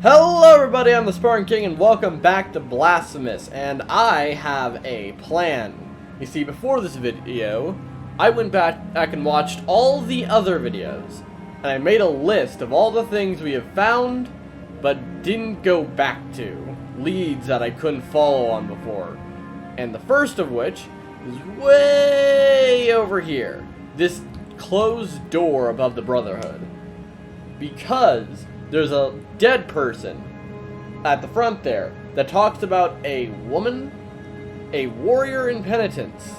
Hello everybody, I'm the Scrounging and welcome back to Blasphemous, and I have a plan. You see, before this video, I went back and watched all the other videos, and I made a list of all the things we have found, but didn't go back to. Leads that I couldn't follow on before. And the first of which is way over here. This closed door above the Brotherhood. Because there's a dead person at the front there that talks about a woman, a warrior in penitence,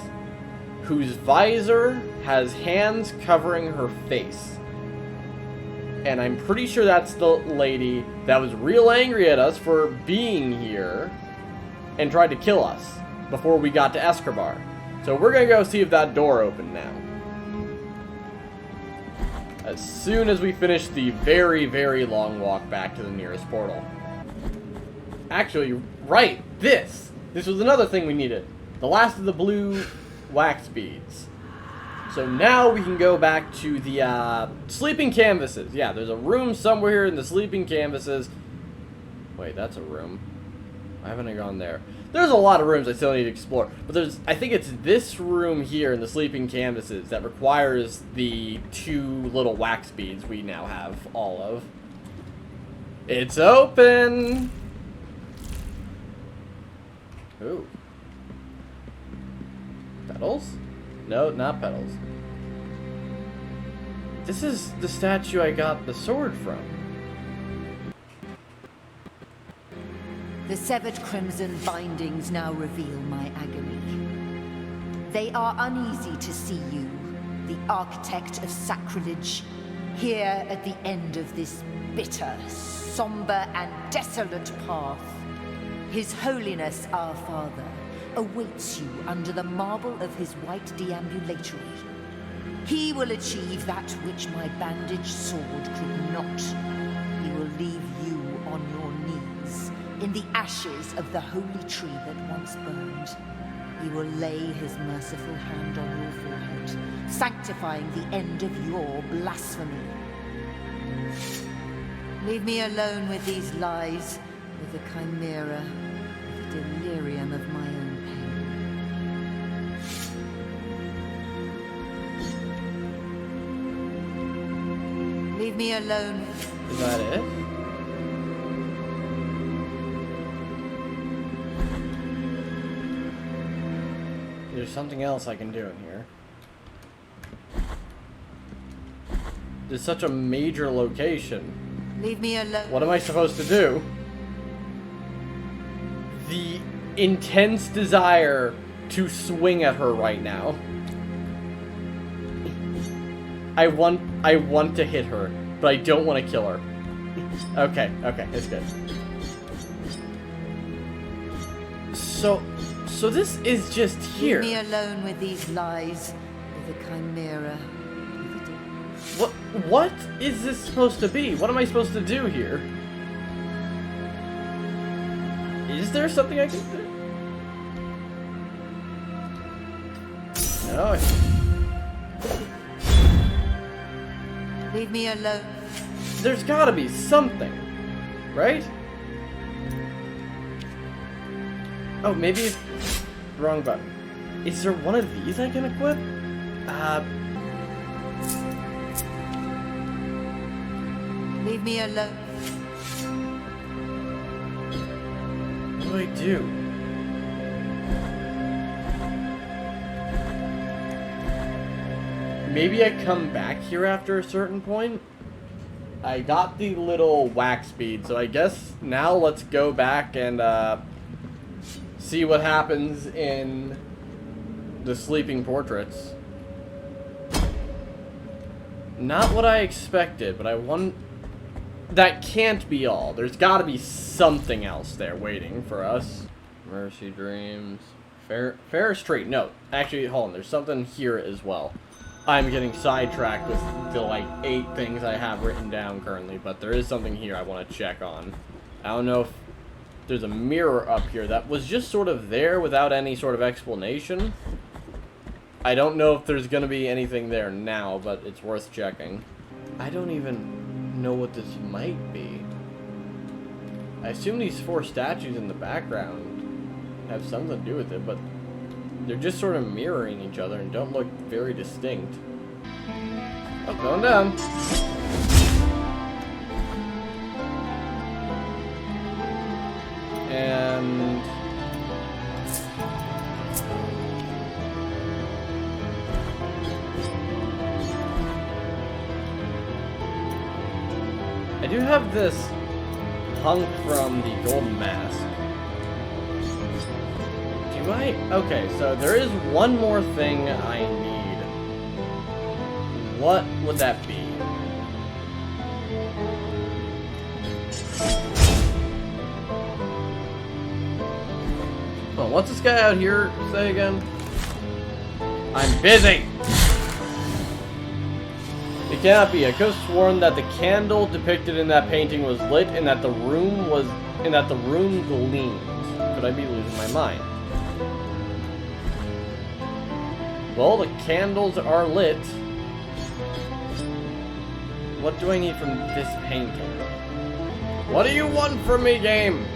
whose visor has hands covering her face. And I'm pretty sure that's the lady that was real angry at us for being here and tried to kill us before we got to Escobar. So we're gonna go see if that door opened now. As soon as we finish the very, very long walk back to the nearest portal. Actually, right, this was another thing we needed. The last of the blue wax beads. So now we can go back to the sleeping canvases. Yeah, there's a room somewhere here in the sleeping canvases. Wait, that's a room. Why haven't I gone there? There's a lot of rooms I still need to explore. But I think it's this room here in the sleeping canvases that requires the 2 little wax beads we now have all of. It's open! Ooh. Petals? No, not petals. This is the statue I got the sword from. The severed crimson bindings now reveal my agony. They are uneasy to see you, the architect of sacrilege, here at the end of this bitter, somber, and desolate path. His Holiness, our Father, awaits you under the marble of his white deambulatory. He will achieve that which my bandaged sword could not. He will leave you on your knees, in the ashes of the holy tree that once burned. He will lay his merciful hand on your forehead, sanctifying the end of your blasphemy. Leave me alone with these lies, with the chimera, with the delirium of my own pain. Leave me alone. Is that it? There's something else I can do in here. There's such a major location. Leave me alone. What am I supposed to do? The intense desire to swing at her right now. I want to hit her, but I don't want to kill her. Okay, it's good. So this is just here. Leave me alone with these lies, with the chimera. What is this supposed to be? What am I supposed to do here? Is there something I can do? No. Leave me alone. There's gotta be something, right? Oh, maybe it's wrong button. Is there one of these I can equip? Leave me alone. What do I do? Maybe I come back here after a certain point? I got the little wax bead, so I guess now let's go back and, see what happens in the sleeping portraits. Not what I expected, but I want... That can't be all. There's gotta be something else there waiting for us. Mercy Dreams. Fair Street. No, actually, hold on. There's something here as well. I'm getting sidetracked with the, like, 8 things I have written down currently, but there is something here I want to check on. I don't know if there's a mirror up here that was just sort of there without any sort of explanation. I don't know if there's going to be anything there now, but it's worth checking. I don't even know what this might be. I assume these 4 statues in the background have something to do with it, but they're just sort of mirroring each other and don't look very distinct. Oh, going down. And I do have this hunk from the Golden Mask. Do I? Okay, so there is one more thing I need. What would that be? Oh, what's this guy out here say again? I'm busy! It cannot be. I could have sworn that the candle depicted in that painting was lit and that the room gleamed. Could I be losing my mind? Well, the candles are lit. What do I need from this painting? What do you want from me, game?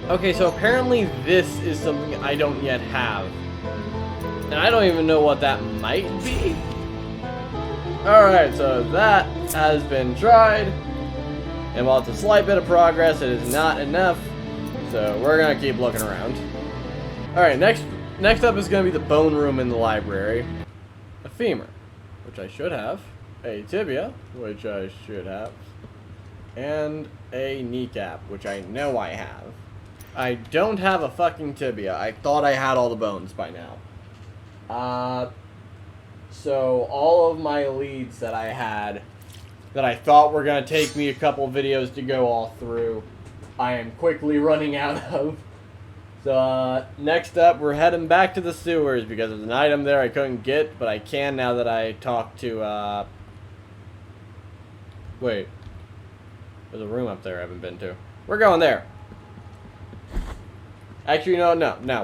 Okay, so apparently this is something I don't yet have. And I don't even know what that might be. Alright, so that has been tried. And while it's a slight bit of progress, it is not enough. So we're gonna keep looking around. Alright, next up is gonna be the bone room in the library. A femur, which I should have. A tibia, which I should have. And a kneecap, which I know I have. I don't have a fucking tibia. I thought I had all the bones by now. So all of my leads that I had, that I thought were going to take me a couple videos to go all through, I am quickly running out of. So next up, we're heading back to the sewers because there's an item there I couldn't get, but I can now that I talked to, wait. There's a room up there I haven't been to. We're going there. Actually, no,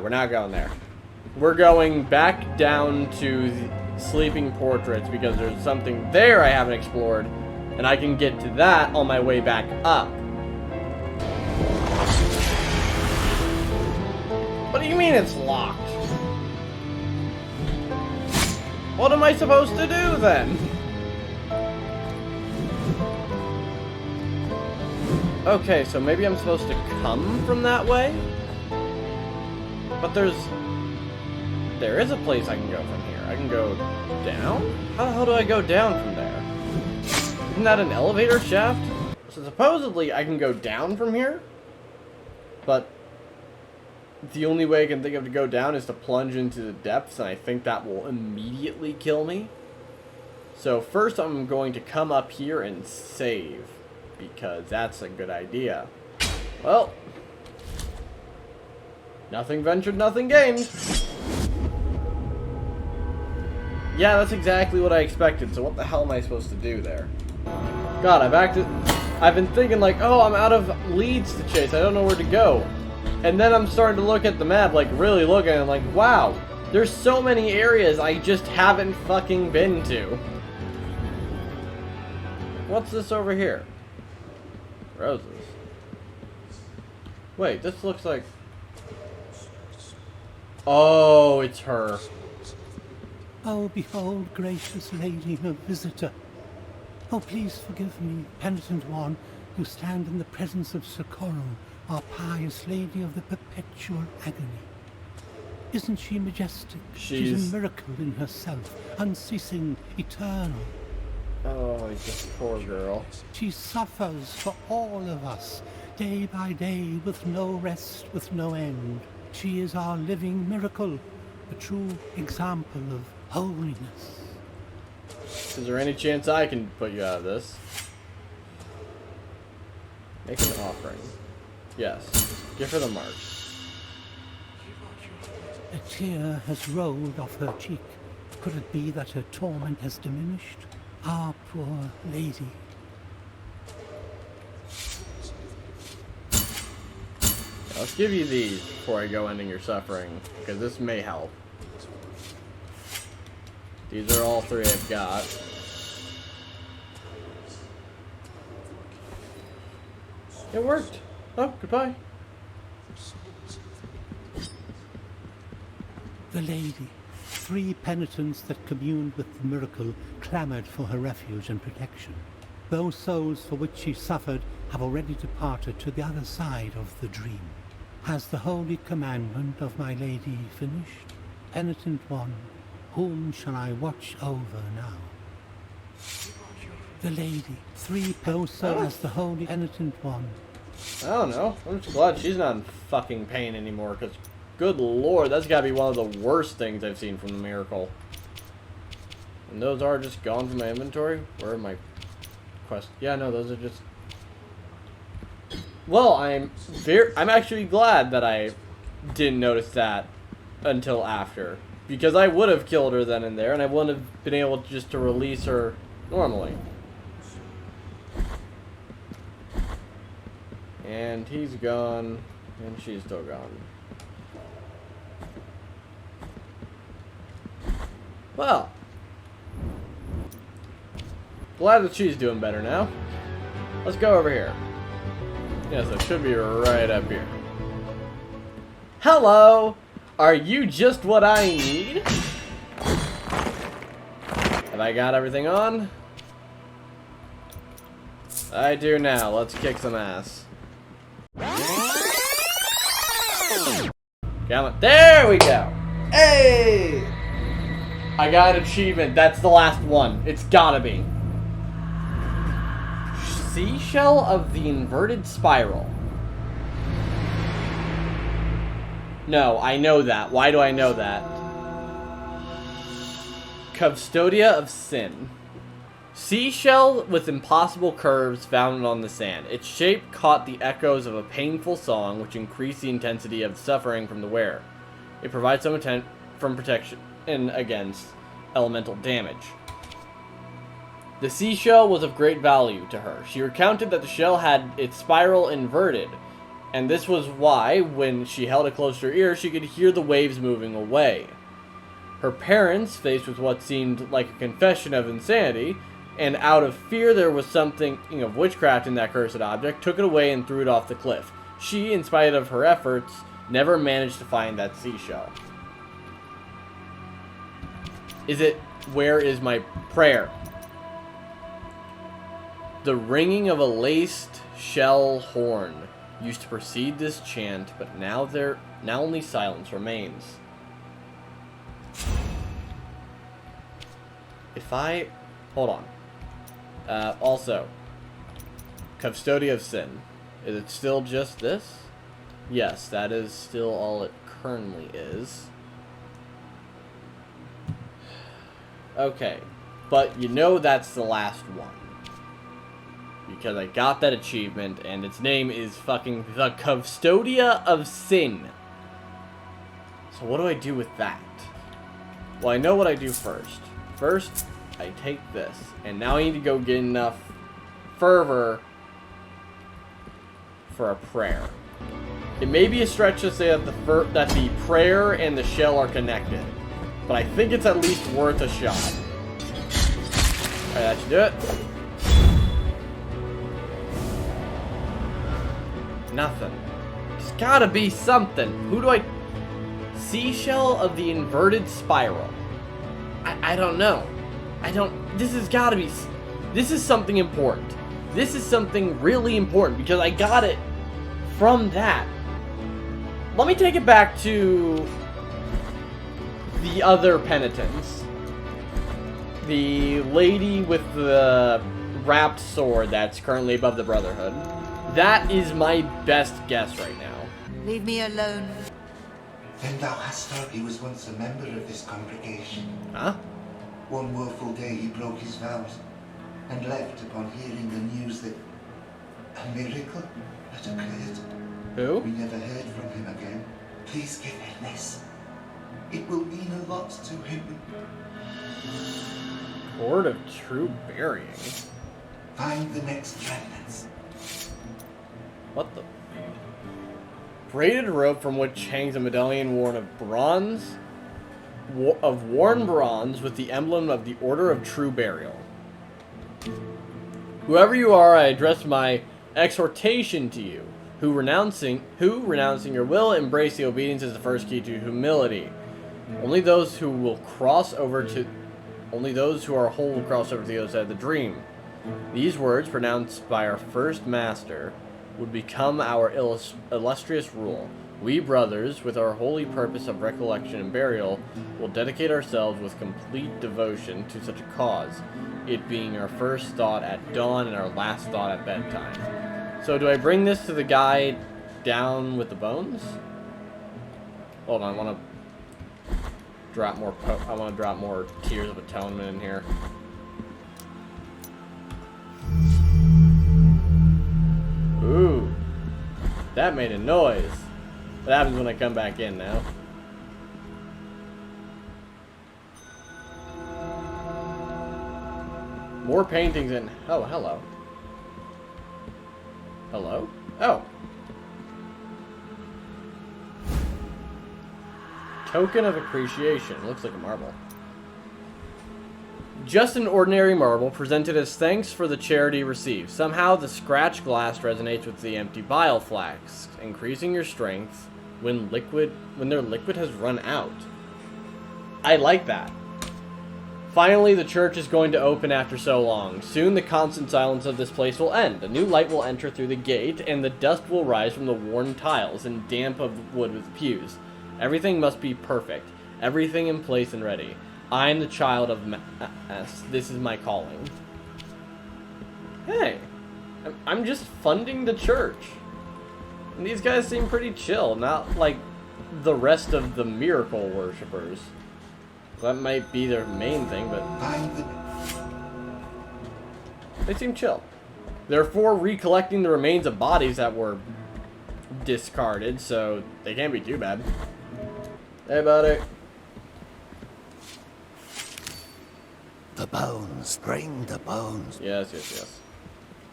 we're not going there. We're going back down to the Sleeping Portraits because there's something there I haven't explored, and I can get to that on my way back up. What do you mean it's locked? What am I supposed to do then? Okay, so maybe I'm supposed to come from that way? But there is a place I can go from here. I can go down? How the hell do I go down from there? Isn't that an elevator shaft? So supposedly I can go down from here, but the only way I can think of to go down is to plunge into the depths, and I think that will immediately kill me. So first I'm going to come up here and save, because that's a good idea. Well, nothing ventured, nothing gained. Yeah, that's exactly what I expected, so what the hell am I supposed to do there? God, I've been thinking like, oh, I'm out of leads to chase, I don't know where to go. And then I'm starting to look at the map, like really looking, and I'm like, wow, there's so many areas I just haven't fucking been to. What's this over here? Roses. Wait, this looks like... Oh, it's her. Oh, behold, gracious lady, a visitor. Oh, please forgive me, penitent one, who stand in the presence of Scrounging, our pious lady of the perpetual agony. Isn't she majestic? She's a miracle in herself, unceasing, eternal. Oh, this poor girl. She suffers for all of us, day by day, with no rest, with no end. She is our living miracle, a true example of holiness. Is there any chance I can put you out of this? Make an offering. Yes. Give her the mark. A tear has rolled off her cheek. Could it be that her torment has diminished? Ah, poor lady. Let's give you these before I go ending your suffering, because this may help. These are all 3 I've got. It worked. Oh, goodbye. The lady, 3 penitents that communed with the miracle, clamoured for her refuge and protection. Those souls for which she suffered have already departed to the other side of the dream. Has the holy commandment of my lady finished? Penitent one, whom shall I watch over now? The lady, 3 also as the holy penitent one. I don't know. I'm just glad she's not in fucking pain anymore, because good lord, that's gotta be one of the worst things I've seen from the miracle. And those are just gone from my inventory? Where are my quests? Yeah, no, those are just... Well, I'm actually glad that I didn't notice that until after. Because I would have killed her then and there, and I wouldn't have been able just to release her normally. And he's gone, and she's still gone. Well, glad that she's doing better now. Let's go over here. Yes, it should be right up here. Hello! Are you just what I need? Have I got everything on? I do now. Let's kick some ass. Come on. There we go. Hey! I got an achievement. That's the last one. It's gotta be. Seashell of the inverted spiral. No, I know that. Why do I know that? Cvstodia of sin. Seashell with impossible curves found on the sand. Its shape caught the echoes of a painful song, which increased the intensity of suffering from the wearer. It provides some protection against elemental damage. The seashell was of great value to her. She recounted that the shell had its spiral inverted, and this was why, when she held it close to her ear, she could hear the waves moving away. Her parents, faced with what seemed like a confession of insanity, and out of fear there was something of witchcraft in that cursed object, took it away and threw it off the cliff. She, in spite of her efforts, never managed to find that seashell. Where is my prayer? The ringing of a laced shell horn used to precede this chant, but now only silence remains. Hold on. Also, Cvstodia of Sin. Is it still just this? Yes, that is still all it currently is. Okay, but you know that's the last one. Because I got that achievement, and its name is fucking the Cvstodia of Sin. So what do I do with that? Well, I know what I do first. First, I take this, and now I need to go get enough fervor for a prayer. It may be a stretch to say that the prayer and the shell are connected, but I think it's at least worth a shot. Alright, that should do it. Nothing. There's gotta be something. Who do I... Seashell of the inverted spiral. I don't know. This has gotta be... This is something important. This is something really important because I got it from that. Let me take it back to the other penitents. The lady with the wrapped sword that's currently above the Brotherhood. That is my best guess right now. Leave me alone. Then thou hast heard he was once a member of this congregation. Huh? One woeful day he broke his vows and left upon hearing the news that a miracle had occurred. Who? We never heard from him again. Please give him this. It will mean a lot to him. Cord of True Burying. Find the next remnants. What the? Braided rope from which hangs a medallion worn of bronze, worn bronze with the emblem of the Order of True Burial. Whoever you are, I address my Exhortation to you, who renouncing your will, embrace the obedience is the first key to humility. Only those who are whole will cross over to the other side of the dream. These words, pronounced by our first master, would become our illustrious rule. We brothers, with our holy purpose of recollection and burial, will dedicate ourselves with complete devotion to such a cause, it being our first thought at dawn and our last thought at bedtime. So do I bring this to the guy down with the bones? Hold on, I want to drop more Tears of Atonement in here. Ooh, that made a noise. What happens when I come back in now? More paintings in. Oh, hello. Hello? Oh. Token of appreciation. Looks like a marble. Just an ordinary marble presented as thanks for the charity received. Somehow the scratched glass resonates with the empty bile flask, increasing your strength when their liquid has run out. I like that. Finally, the church is going to open after so long. Soon the constant silence of this place will end. A new light will enter through the gate, and the dust will rise from the worn tiles and damp of wood with pews. Everything must be perfect. Everything in place and ready. I am the child of Mass. This is my calling. Hey, I'm just funding the church. And these guys seem pretty chill, not like the rest of the miracle worshippers. That might be their main thing, but they seem chill. Therefore, recollecting the remains of bodies that were discarded, so they can't be too bad. Hey, buddy. The bones, bring the bones. Yes, yes, yes.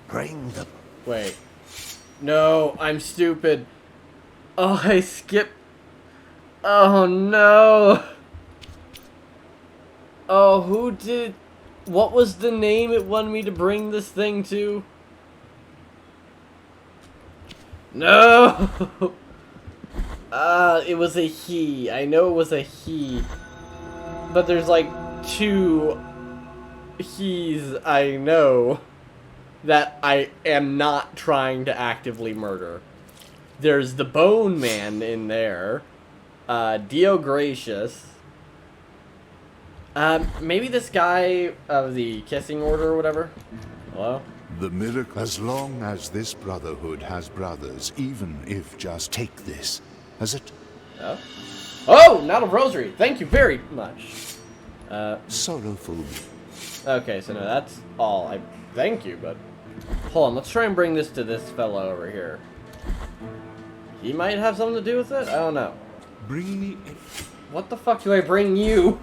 Bring the... Wait. No, I'm stupid. Oh, I skipped. Oh, no. Oh, who did... What was the name it wanted me to bring this thing to? No! It was a he. I know it was a he. But there's like two he's I know that I am not trying to actively murder. There's the Bone Man in there. Dio Gracious. Maybe this guy of the Kissing Order or whatever. Hello? The miracle. As long as this brotherhood has brothers, even if just take this as it. Oh? Oh, not a rosary. Thank you very much. Sorrowful. Okay, so no, that's all. I thank you, but hold on. Let's try and bring this to this fellow over here. He might have something to do with it. I don't know. Bring me. What the fuck do I bring you?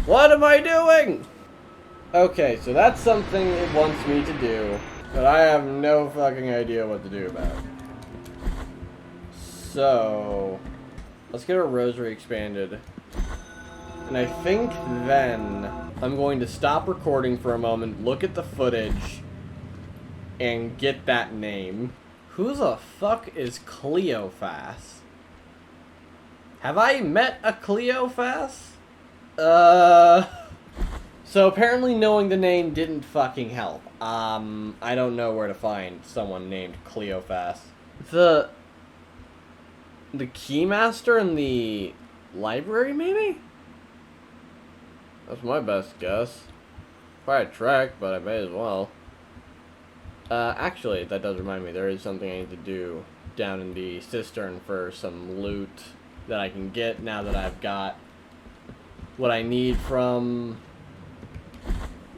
What am I doing? Okay, so that's something it wants me to do, but I have no fucking idea what to do about it. So, let's get our rosary expanded. And I think then I'm going to stop recording for a moment, look at the footage, and get that name. Who the fuck is Cleophas? Have I met a Cleophas? So apparently knowing the name didn't fucking help. I don't know where to find someone named Cleophas. The Keymaster in the library, maybe? That's my best guess. Probably a trek, but I may as well. Actually, that does remind me, there is something I need to do down in the cistern for some loot that I can get now that I've got what I need from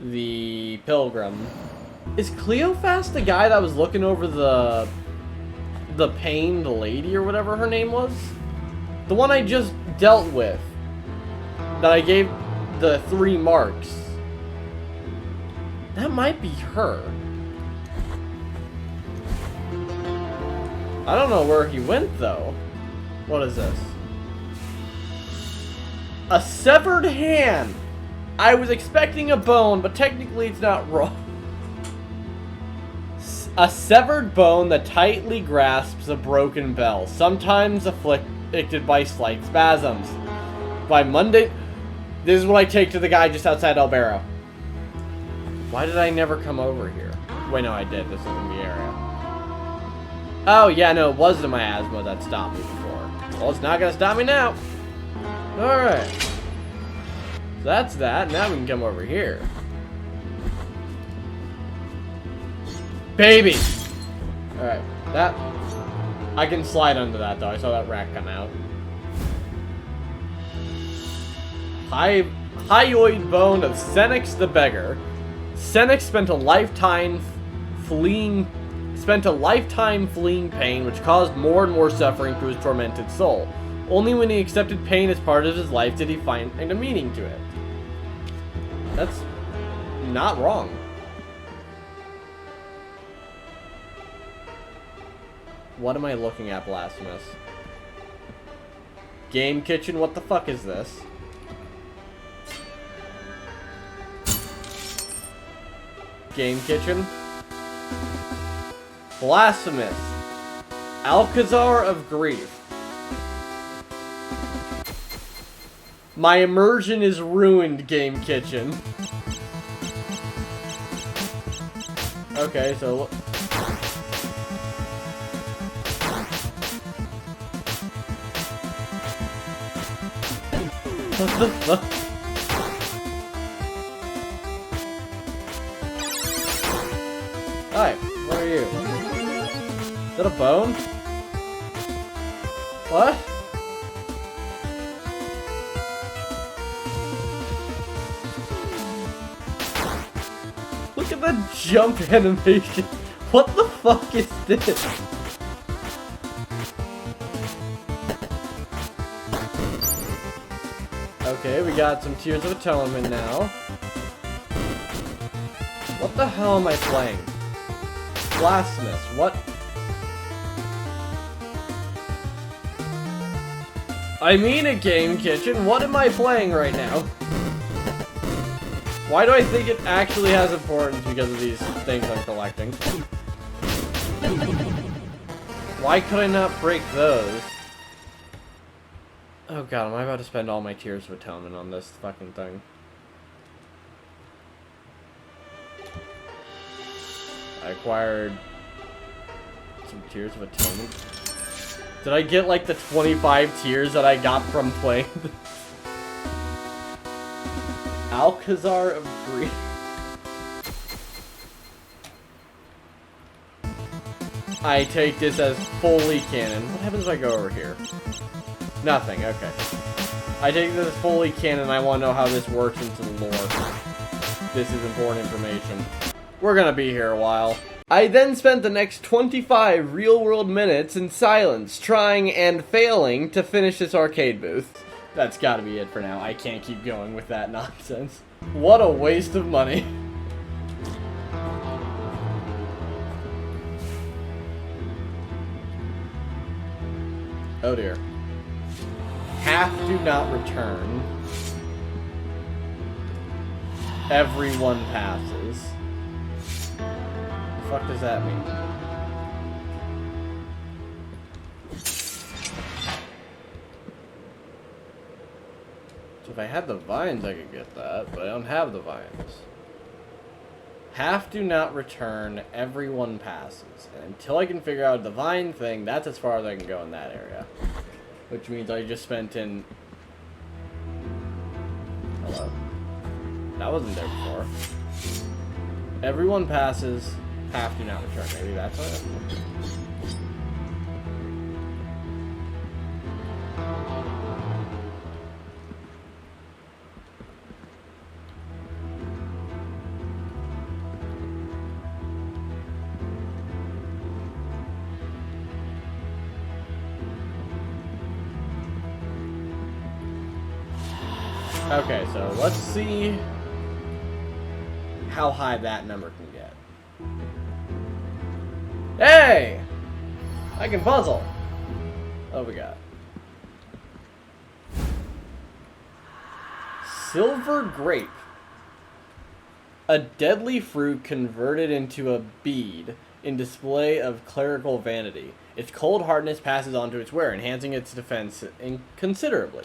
the pilgrim. Is Cleophas the guy that was looking over the pained lady or whatever her name was? The one I just dealt with. That I gave the 3 marks. That might be her. I don't know where he went though. What is this? A severed hand! I was expecting a bone, but technically it's not raw. A severed bone that tightly grasps a broken bell, sometimes afflicted by slight spasms. By Monday... This is what I take to the guy just outside Albero. Why did I never come over here? Wait, no, I did. This isn't the area. Oh, yeah, no, it was the miasma that stopped me before. Well, it's not gonna stop me now. Alright. So that's that. Now we can come over here. Baby! Alright, that... I can slide under that, though. I saw that rat come out. Hyoid bone of Senex the Beggar. Senex spent a lifetime fleeing pain, which caused more and more suffering to his tormented soul. Only when he accepted pain as part of his life did he find a meaning to it. That's not wrong. What am I looking at, Blasphemous? Game Kitchen, what the fuck is this? Game Kitchen. Blasphemous. Alcazar of Grief. My immersion is ruined, Game Kitchen. Okay, so... What the fuck? Hi, what are you? Is that a bone? What? Look at the jump animation. What the fuck is this? Okay, we got some Tears of Atonement now. What the hell am I playing? Blasphemous, what? I mean a Game Kitchen, what am I playing right now? Why do I think it actually has importance because of these things I'm collecting? Why could I not break those? Oh god, am I about to spend all my Tears of Atonement on this fucking thing? I acquired some Tears of Atonement. Did I get like the 25 tears that I got from playing? Alcazar of Grief. I take this as fully canon. What happens if I go over here? Nothing, okay. I take this as fully canon. I want to know how this works into the lore. This is important information. We're gonna be here a while. I then spent the next 25 real-world minutes in silence, trying and failing to finish this arcade booth. That's gotta be it for now. I can't keep going with that nonsense. What a waste of money. Oh dear. Have to not return. Everyone passes. What the fuck does that mean? So if I had the vines, I could get that, but I don't have the vines. Have to not return, everyone passes. And until I can figure out the vine thing, that's as far as I can go in that area. Which means I just spent in... Hello? That wasn't there before. Everyone passes, have to not return. Maybe that's it. Okay, so let's see how high that number can get. Hey! I can puzzle! What we got? Silver Grape. A deadly fruit converted into a bead in display of clerical vanity. Its cold hardness passes on to its wearer, enhancing its defense considerably.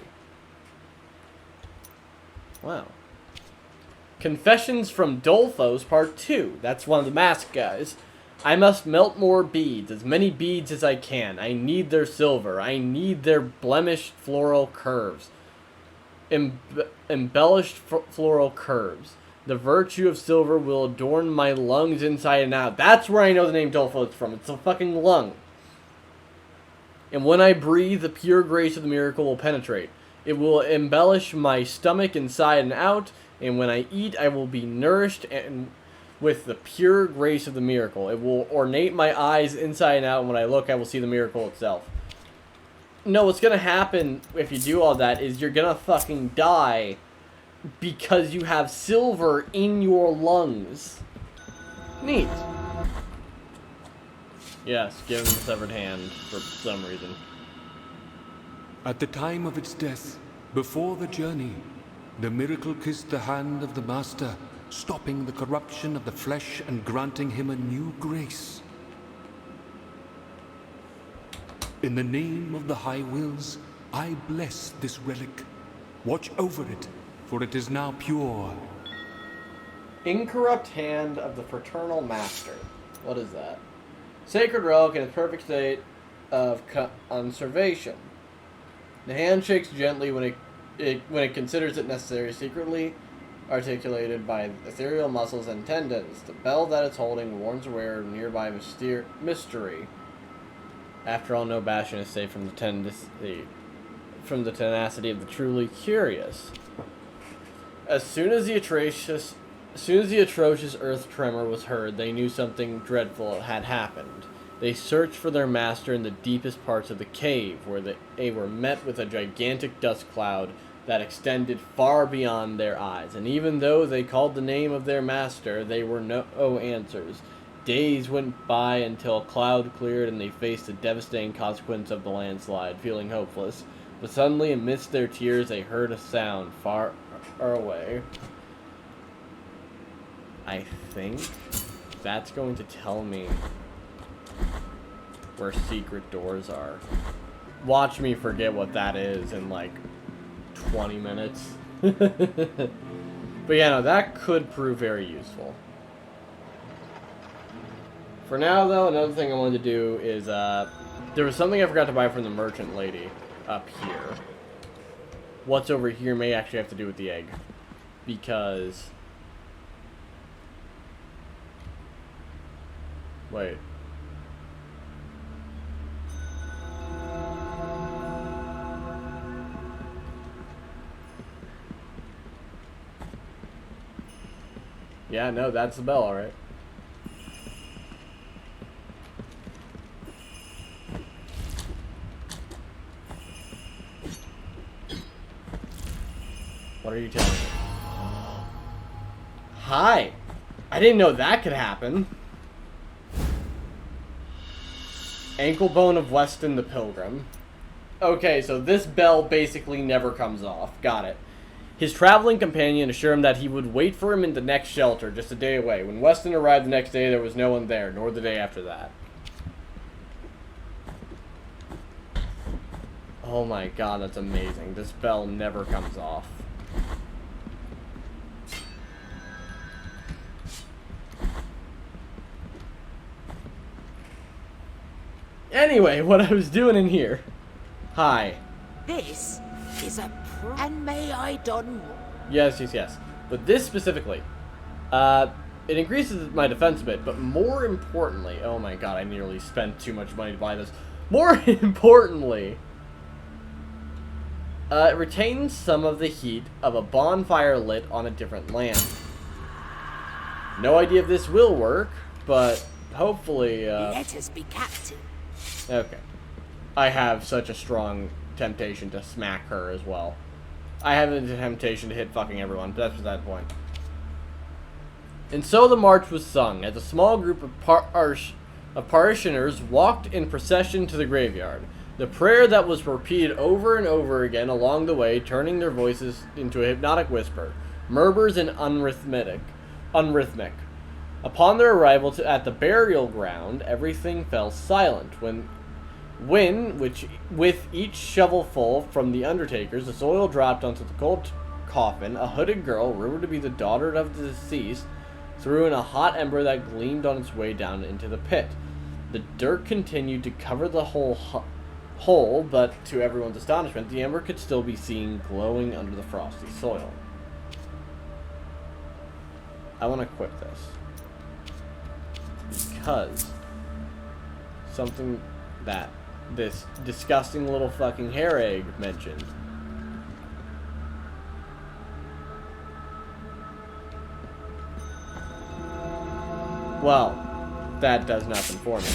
Wow. Confessions from Dolphos, Part 2. That's one of the masked guys. I must melt more beads, as many beads as I can. I need their silver. I need their blemished floral curves. Embellished floral curves. The virtue of silver will adorn my lungs inside and out. That's where I know the name Dolphos is from. It's a fucking lung. And when I breathe, the pure grace of the miracle will penetrate. It will embellish my stomach inside and out, and when I eat, I will be nourished and with the pure grace of the miracle. It will ornate my eyes inside and out, and when I look, I will see the miracle itself. No, what's gonna happen if you do all that is you're gonna fucking die because you have silver in your lungs. Neat. Yes, give him the severed hand for some reason. At the time of its death, before the journey, the miracle kissed the hand of the Master, stopping the corruption of the flesh and granting him a new grace. In the name of the High Wills, I bless this relic. Watch over it, for it is now pure. Incorrupt hand of the Fraternal Master. What is that? Sacred relic in its perfect state of conservation. The hand shakes gently when it considers it necessary, secretly articulated by ethereal muscles and tendons. The bell that it's holding warns the wearer of nearby mystery. After all, no bastion is safe from the tenacity of the truly curious. As soon as the atrocious earth tremor was heard, they knew something dreadful had happened. They searched for their master in the deepest parts of the cave, where they were met with a gigantic dust cloud that extended far beyond their eyes. And even though they called the name of their master, there were no answers. Days went by until a cloud cleared and they faced the devastating consequence of the landslide, feeling hopeless. But suddenly, amidst their tears, they heard a sound far away. I think that's going to tell me where secret doors are. Watch me forget what that is in like 20 minutes. But yeah, no, that could prove very useful. For now, though, another thing I wanted to do is, there was something I forgot to buy from the merchant lady up here. What's over here may actually have to do with the egg. Because... Wait. Yeah, no, that's the bell, alright. What are you telling me? Hi! I didn't know that could happen. Ankle bone of Weston the Pilgrim. Okay, so this bell basically never comes off. Got it. His traveling companion assured him that he would wait for him in the next shelter, just a day away. When Weston arrived the next day, there was no one there, nor the day after that. Oh my god, that's amazing. This bell never comes off. Anyway, what I was doing in here. Hi. This is a and may I done. Yes. But this specifically, it increases my defense a bit, but more importantly, oh my god, I nearly spent too much money to buy this. More importantly, it retains some of the heat of a bonfire lit on a different land. No idea if this will work, but hopefully, Let us be captain. Okay. I have such a strong temptation to smack her as well. I have a temptation to hit fucking everyone, but that's beside the point. And so the march was sung, as a small group of parishioners walked in procession to the graveyard. The prayer that was repeated over and over again along the way, turning their voices into a hypnotic whisper, murmurs and unrhythmic. Upon their arrival at the burial ground, everything fell silent. With each shovelful from the undertakers, the soil dropped onto the cold coffin. A hooded girl, rumored to be the daughter of the deceased, threw in a hot ember that gleamed on its way down into the pit. The dirt continued to cover the hole, but to everyone's astonishment, the ember could still be seen glowing under the frosty soil. I want to quit this. Because something that this disgusting little fucking hair egg mentioned. Well, that does nothing for me.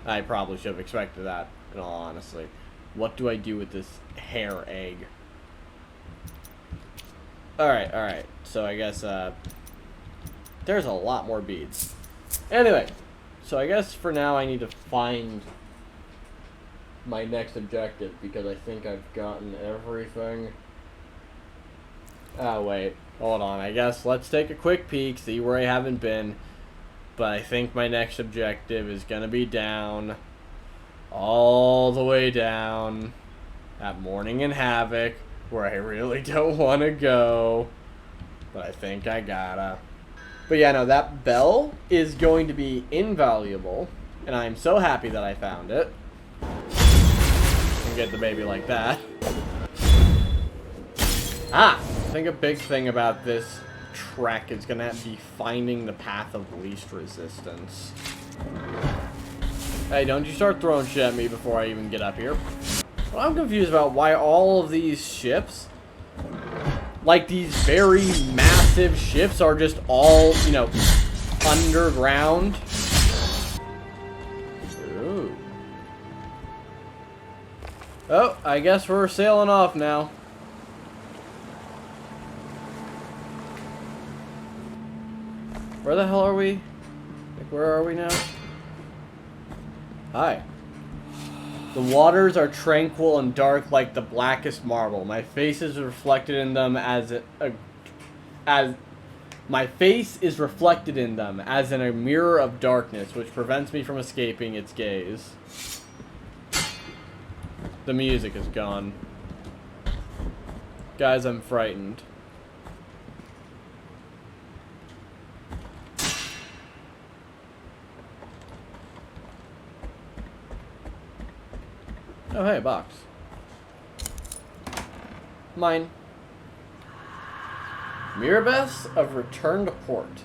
I probably should have expected that, in all honesty. What do I do with this hair egg? Alright. So I guess, there's a lot more beads. Anyway, so I guess for now I need to find my next objective, because I think I've gotten everything. Oh, wait. Hold on. I guess let's take a quick peek, see where I haven't been. But I think my next objective is going to be down. All the way down. At Mourning and Havoc. Where I really don't want to go. But I think I gotta. But yeah, no, that bell is going to be invaluable. And I'm so happy that I found it. And get the baby like that. I think a big thing about this trek is gonna be finding the path of least resistance. Hey, don't you start throwing shit at me before I even get up here. Well, I'm confused about why all of these ships, like these very massive ships, are just all, you know, underground. Ooh. Oh, I guess we're sailing off now. Where the hell are we? Like, where are we now? Hi. The waters are tranquil and dark like the blackest marble. My face is reflected in them as in a mirror of darkness, which prevents me from escaping its gaze. The music is gone. Guys, I'm frightened. Oh, hey, a box. Mine. Mirabeths of Return to Port.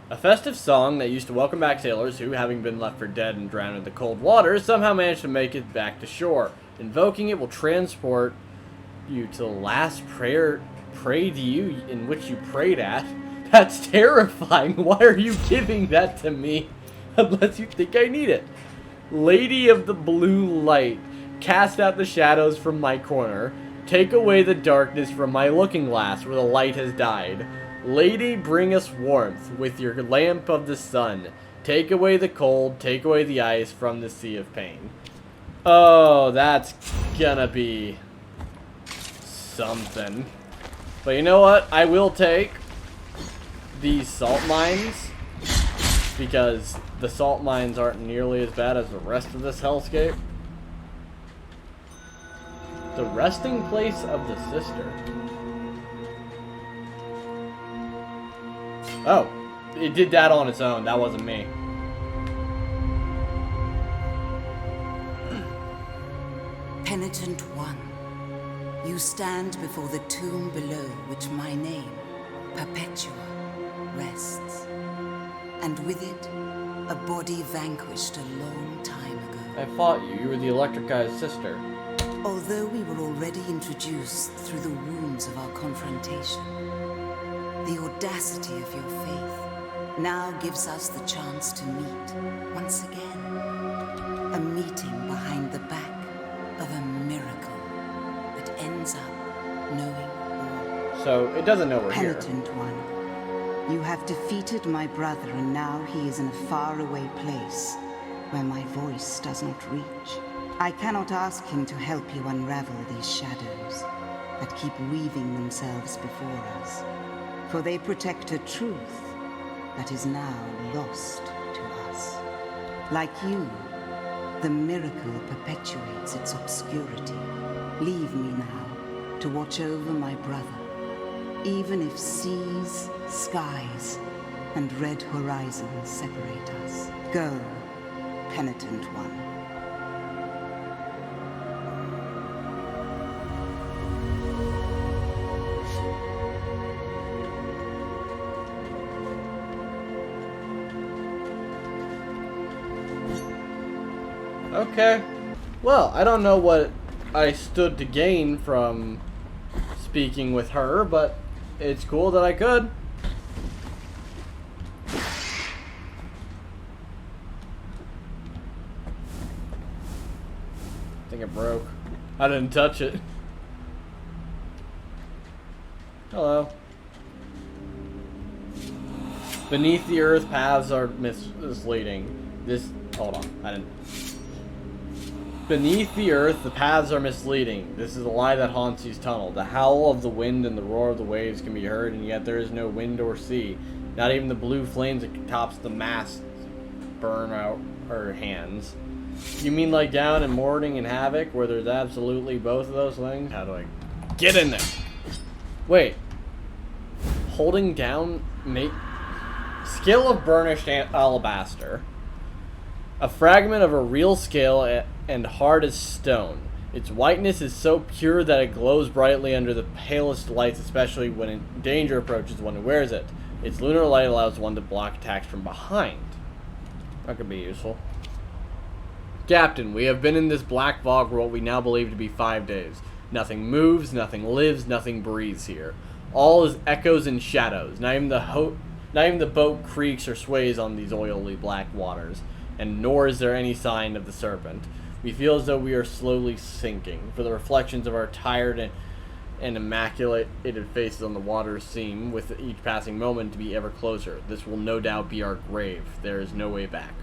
A festive song that used to welcome back sailors who, having been left for dead and drowned in the cold waters, somehow managed to make it back to shore. Invoking it will transport you to the last prayer prayed to you in which you prayed at. That's terrifying. Why are you giving that to me? Unless you think I need it. Lady of the Blue Light, cast out the shadows from my corner. Take away the darkness from my looking glass where the light has died. Lady, bring us warmth with your lamp of the sun. Take away the cold, take away the ice from the sea of pain. Oh, that's gonna be something. But you know what? I will take these salt mines, because the salt mines aren't nearly as bad as the rest of this hellscape. The resting place of the sister. Oh, it did that on its own. That wasn't me. Penitent one, you stand before the tomb below which my name, Perpetua, rests. And with it, a body vanquished a long time ago. I fought you. You were the electric guy's sister. Although we were already introduced through the wounds of our confrontation, the audacity of your faith now gives us the chance to meet once again. A meeting behind the back of a miracle that ends up knowing all. So it doesn't know we're here. Penitent one. You have defeated my brother, and now he is in a faraway place where my voice does not reach. I cannot ask him to help you unravel these shadows that keep weaving themselves before us, for they protect a truth that is now lost to us. Like you, the miracle perpetuates its obscurity. Leave me now to watch over my brother, even if seas, skies, and red horizons separate us. Go, penitent one. Okay. Well, I don't know what I stood to gain from speaking with her, but it's cool that I could. I think it broke. I didn't touch it. Hello. Beneath the earth, paths are misleading. Hold on. I didn't. Beneath the earth, the paths are misleading. This is the lie that haunts these tunnels. The howl of the wind and the roar of the waves can be heard, and yet there is no wind or sea. Not even the blue flames that tops the mast burn out our hands. You mean like down in Mourning and Havoc, where there's absolutely both of those things? How do I get in there? Wait. Holding down Scale of burnished alabaster. A fragment of a real scale and hard as stone. Its whiteness is so pure that it glows brightly under the palest lights, especially when danger approaches one who wears it. Its lunar light allows one to block attacks from behind. That could be useful. Captain, we have been in this black fog for what we now believe to be 5 days. Nothing moves, nothing lives, nothing breathes here. All is echoes and shadows. Not even the boat creaks or sways on these oily black waters. And nor is there any sign of the serpent. We feel as though we are slowly sinking, for the reflections of our tired and immaculated faces on the water seem, with each passing moment, to be ever closer. This will no doubt be our grave. There is no way back.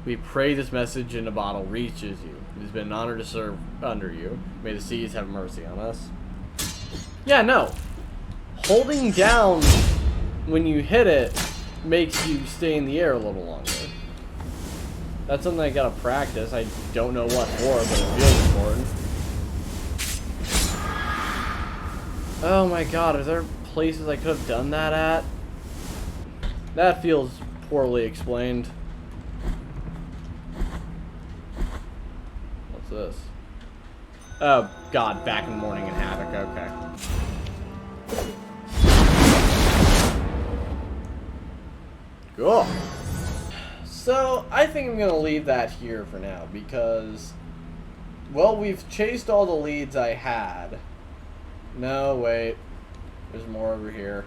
We pray this message in a bottle reaches you. It has been an honor to serve under you. May the seas have mercy on us. Yeah, no. Holding down when you hit it makes you stay in the air a little longer. That's something I gotta practice. I don't know what for, but it feels important. Oh my god, are there places I could have done that at? That feels poorly explained. What's this? Oh god, back in Mourning and Havoc, okay. Cool. So, I think I'm going to leave that here for now, because, well, we've chased all the leads I had. No, wait. There's more over here.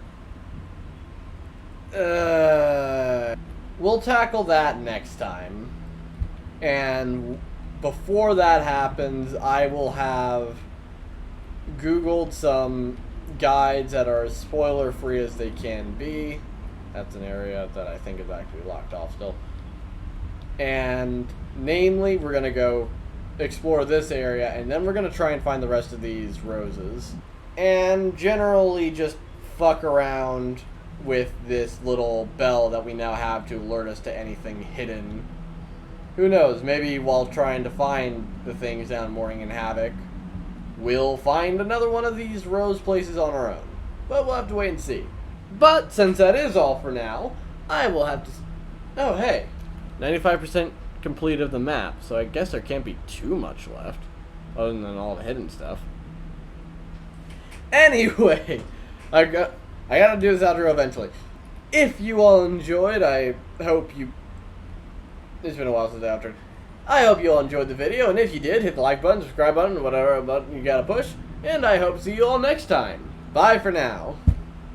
We'll tackle that next time. And before that happens, I will have Googled some guides that are as spoiler-free as they can be. That's an area that I think is actually locked off still. And namely, we're going to go explore this area, and then we're going to try and find the rest of these roses. And generally just fuck around with this little bell that we now have to alert us to anything hidden. Who knows, maybe while trying to find the things down Mourning and Havoc, we'll find another one of these rose places on our own. But we'll have to wait and see. But since that is all for now, I will have to... Oh, hey. 95% complete of the map, so I guess there can't be too much left, other than all the hidden stuff. Anyway, I gotta do this outro eventually. If you all enjoyed, I hope you... It's been a while since the outro. I hope you all enjoyed the video, and if you did, hit the like button, subscribe button, whatever button you gotta push, and I hope to see you all next time. Bye for now.